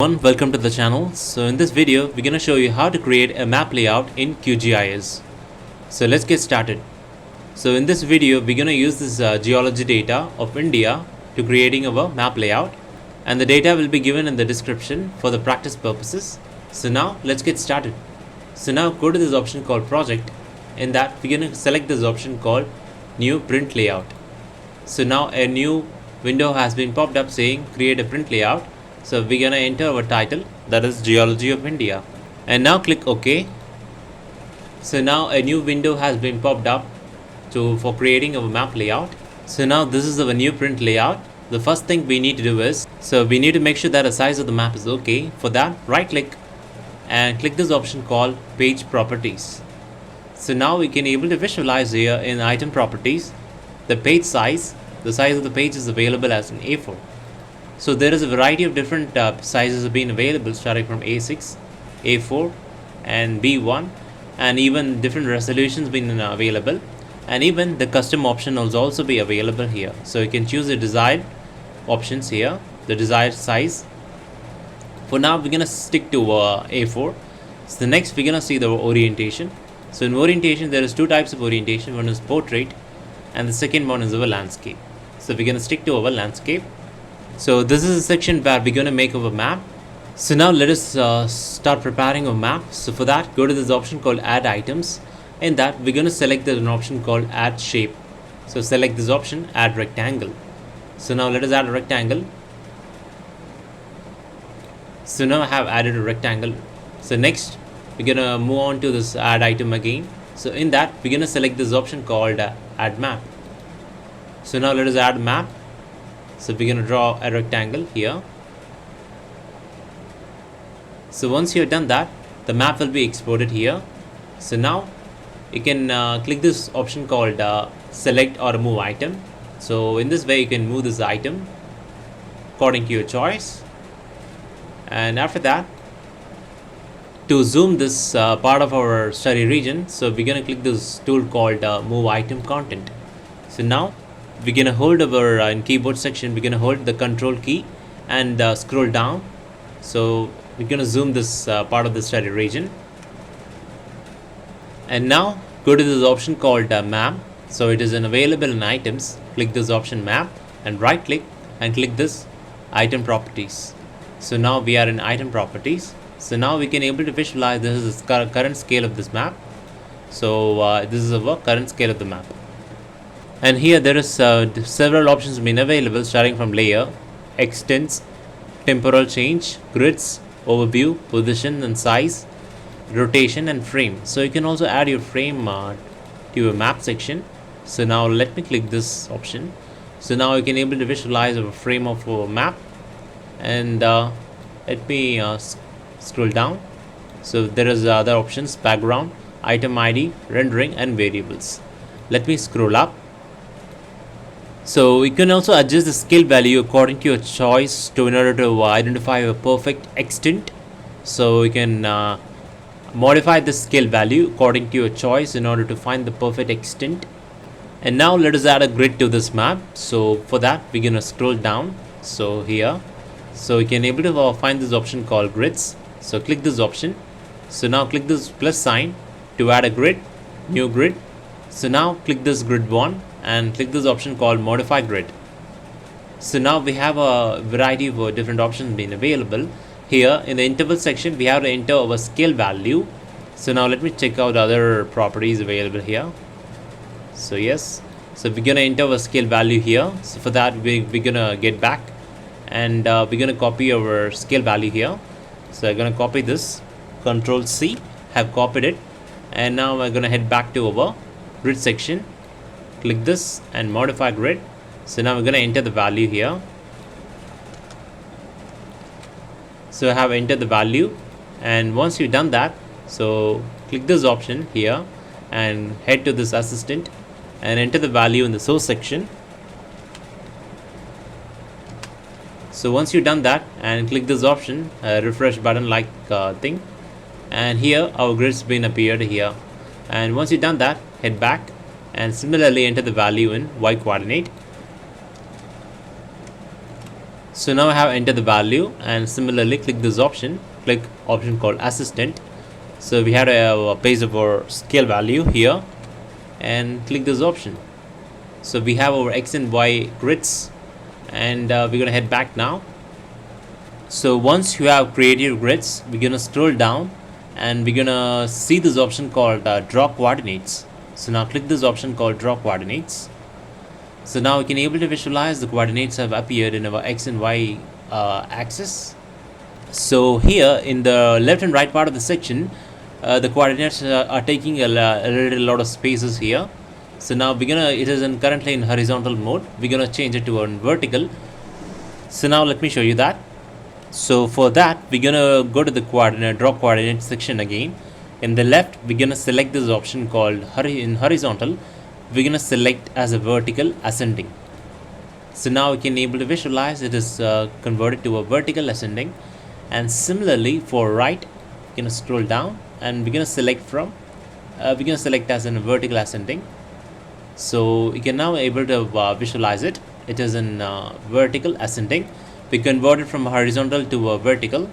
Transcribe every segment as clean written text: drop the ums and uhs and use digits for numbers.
Welcome to the channel. So in this video we're going to show you how to create a map layout in QGIS. So let's get started. So in this video we're going to use this geology data of India to creating our map layout, and the data will be given in the description for the practice purposes. So now let's get started. So now go to this option called project. In that we're going to select this option called new print layout. So now a new window has been popped up saying create a print layout. So we're gonna enter our title, that is Geology of India, and now click OK. So now a new window has been popped up for creating our map layout. So now this is our new print layout. The first thing we need to do is, we need to make sure that the size of the map is okay. For that, right click and click this option called page properties. So now we can able to visualize here in item properties the page size. The size of the page is available as an A4. So there is a variety of different sizes have been available, starting from A6, A4 and B1, and even different resolutions been available, and even the custom option will also be available here. So you can choose the desired options here, the desired size. For now we're gonna stick to A4. So next we're gonna see the orientation. So in orientation there is two types of orientation. One is portrait and the second one is our landscape. So we're gonna stick to our landscape. So this is a section where we're going to make our map. So now let us start preparing our map. So for that, go to this option called add items. In that we're going to select an option called add shape. So select this option, add rectangle. So now let us add a rectangle. So now I have added a rectangle. So next we're going to move on to this add item again. So in that we're going to select this option called add map. So now let us add map. So we're going to draw a rectangle here. So once you've done that, the map will be exported here. So now you can click this option called select or move item. So in this way you can move this item according to your choice. And after that, to zoom this part of our study region, so we're going to click this tool called move item content. So now we're gonna hold our in keyboard section, we're gonna hold the control key and scroll down. So we're gonna zoom this part of the study region, and now go to this option called map. So it is available in items. Click this option map and right click and click this item properties. So now we are in item properties. So now we can able to visualize this is the current scale of this map. So this is our current scale of the map. And here there is several options been available, starting from layer, extents, temporal change, grids, overview, position and size, rotation and frame. So you can also add your frame to your map section. So now let me click this option. So now you can able to visualize a frame of a map, and let me scroll down. So there is other options: background, item ID, rendering and variables. Let me scroll up. So you can also adjust the scale value according to your choice in order to identify a perfect extent. So you can modify the scale value according to your choice in order to find the perfect extent. And now let us add a grid to this map. So for that we're gonna scroll down. So here, so you can able to find this option called grids. So click this option. So now click this plus sign to add a grid, new grid. So now click this grid 1 and click this option called modify grid. So now we have a variety of different options being available. Here in the interval section we have to enter our scale value. So now let me check out other properties available here. So yes, so we're gonna enter our scale value here. So for that we're gonna get back and we're gonna copy our scale value here. So I'm gonna copy this, Control C, have copied it, and now we're gonna head back to our grid section. Click this and modify grid. So now we're going to enter the value here. So I have entered the value, and once you've done that, so click this option here and head to this assistant and enter the value in the source section. So once you've done that, and click this option, refresh button like thing, and here our grid's been appeared here. And once you've done that, head back and similarly enter the value in y coordinate. So now I have entered the value, and similarly click this option, click option called assistant. So we had a paste of our scale value here and click this option. So we have our X and Y grids, and we're gonna head back now. So once you have created your grids, we're gonna scroll down and we're gonna see this option called draw coordinates. So now click this option called draw coordinates. So now we can able to visualize the coordinates have appeared in our X and Y axis. So here in the left and right part of the section, the coordinates are taking a lot of spaces here. So now it is currently in horizontal mode. We're gonna change it to vertical. So now let me show you that. So for that, we're gonna go to the draw coordinate section again. In the left, we're gonna select this option called in horizontal. We're gonna select as a vertical ascending. So now we can able to visualize it is converted to a vertical ascending. And similarly for right, we're gonna scroll down and we're gonna select from we're gonna select as in a vertical ascending. So you can now able to visualize it. It is in vertical ascending. We converted from horizontal to a vertical.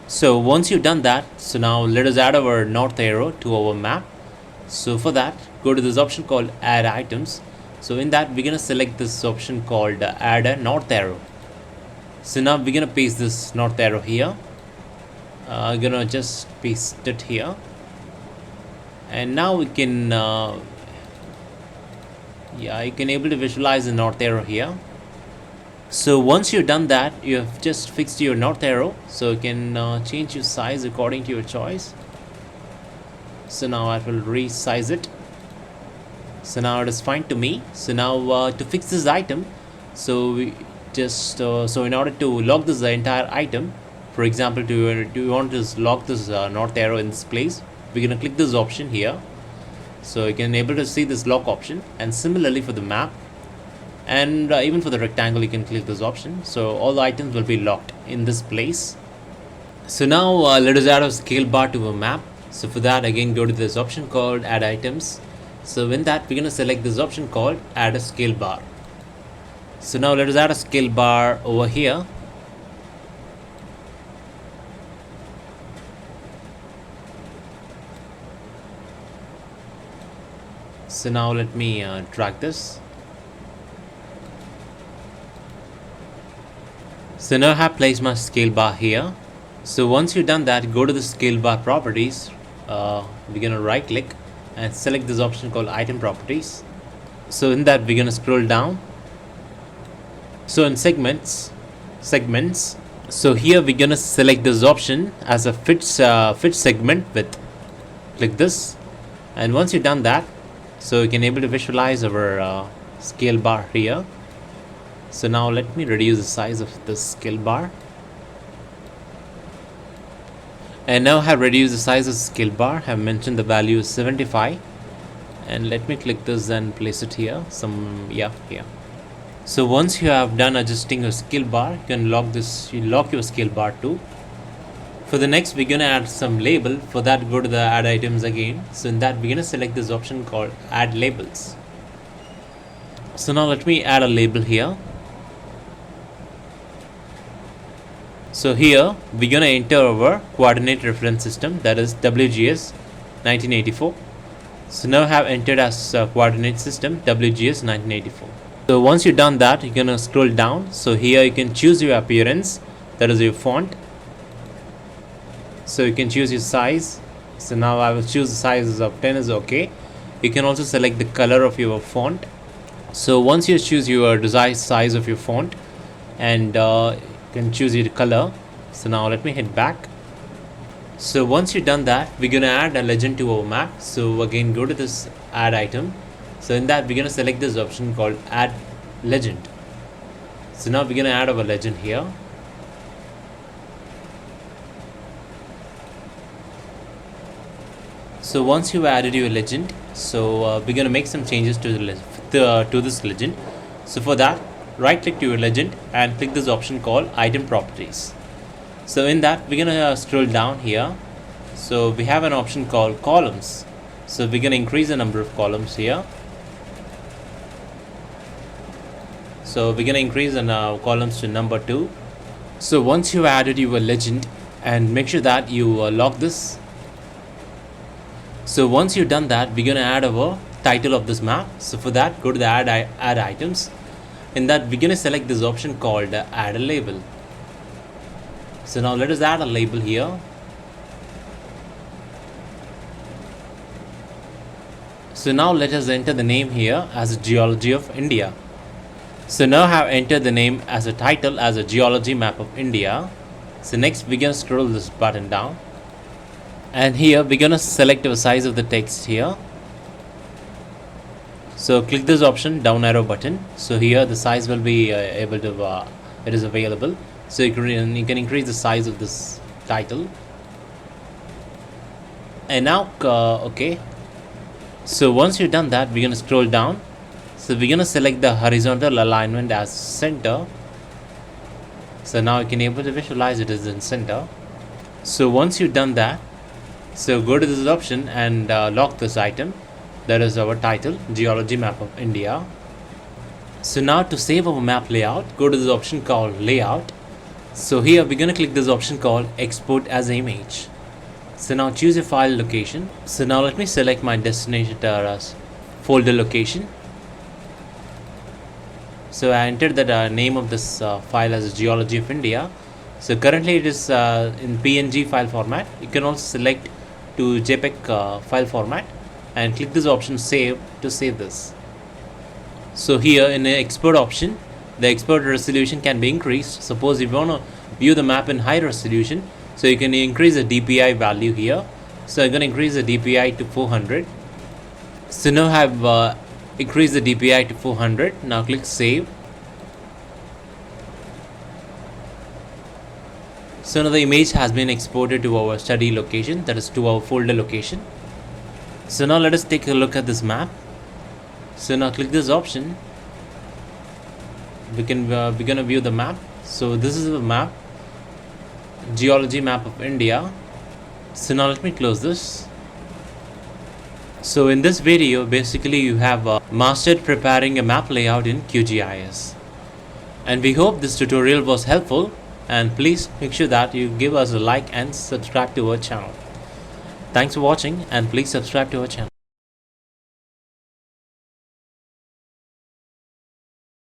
So once you've done that, so now let us add our north arrow to our map. So for that, go to this option called add items. So in that, we're gonna select this option called add a north arrow. So now we're gonna paste this north arrow here. Gonna just paste it here, and now we can you can able to visualize the north arrow here. So once you've done that, you have just fixed your north arrow, so you can change your size according to your choice. So now I will resize it. So now it is fine to me. So now to fix this item, so we just so in order to lock this entire item, for example, do you want to lock this north arrow in this place, we're gonna click this option here. So you can able to see this lock option, and similarly for the map and even for the rectangle, you can click this option. So all the items will be locked in this place. So now let us add a scale bar to a map. So for that, again go to this option called add items. So in that, we're gonna select this option called add a scale bar. So now let us add a scale bar over here. So now let me drag this. So now I have placed my scale bar here. So once you've done that, go to the scale bar properties. We're gonna right click and select this option called item properties. So in that, we're gonna scroll down. So in segments, so here we're gonna select this option as a fit segment width. Click this, and once you've done that, so you can able to visualize our scale bar here. So now let me reduce the size of this scale bar, and now I have reduced the size of the scale bar. I have mentioned the value is 75, and let me click this and place it here. Here. So once you have done adjusting your scale bar, you can lock your scale bar too. For the next, we're gonna add some label. For that, go to the add items again. So in that, we're gonna select this option called add labels. So now let me add a label here. So here we're gonna enter our coordinate reference system, that is WGS 1984. So now I have entered as coordinate system WGS 1984. So once you've done that, you're gonna scroll down. So here you can choose your appearance, that is your font. So you can choose your size. So now I will choose the size of 10 is okay. You can also select the color of your font. So once you choose your desired size of your font, and you can choose your color. So now let me head back. So once you've done that, we're gonna add a legend to our map. So again, go to this add item. So in that, we're gonna select this option called add legend. So now we're gonna add our legend here. So once you've added your legend, so we're gonna make some changes to this legend. So for that, right click to your legend and click this option called item properties. So in that, we're gonna scroll down here. So we have an option called columns. So we're gonna increase the number of columns here. So we're gonna increase the columns to number 2. So once you added your legend, and make sure that you lock this. So once you've done that, we're gonna add our title of this map. So for that, go to the add items. In that, we're gonna select this option called add a label. So now let us add a label here. So now let us enter the name here as a Geology of India. So now I have entered the name as a title as a Geology Map of India. So next we're gonna scroll this button down, and here we're gonna select the size of the text here. So click this option, down arrow button. So here the size will be able to it is available. So you can increase the size of this title. And now okay. So once you've done that, we're gonna scroll down. So we're gonna select the horizontal alignment as center. So now you can able to visualize it as in center. So once you've done that, so go to this option and lock this item. That is our title, Geology Map of India. So now to save our map layout, go to this option called layout. So here we're gonna click this option called export as image. So now choose a file location. So now let me select my destination as folder location. So I entered the name of this file as Geology of India. So currently it is in PNG file format. You can also select to JPEG file format and click this option save to save this. So here in the export option, the export resolution can be increased. Suppose if you want to view the map in high resolution, so you can increase the DPI value here. So I'm going to increase the DPI to 400. So now I have increased the DPI to 400. Now click save. So now the image has been exported to our study location, that is to our folder location. So now let us take a look at this map. So now click this option. We're gonna view the map. So this is the map, Geology Map of India. So now let me close this. So in this video, basically you have mastered preparing a map layout in QGIS. And we hope this tutorial was helpful, and please make sure that you give us a like and subscribe to our channel. Thanks for watching, and please subscribe to our channel.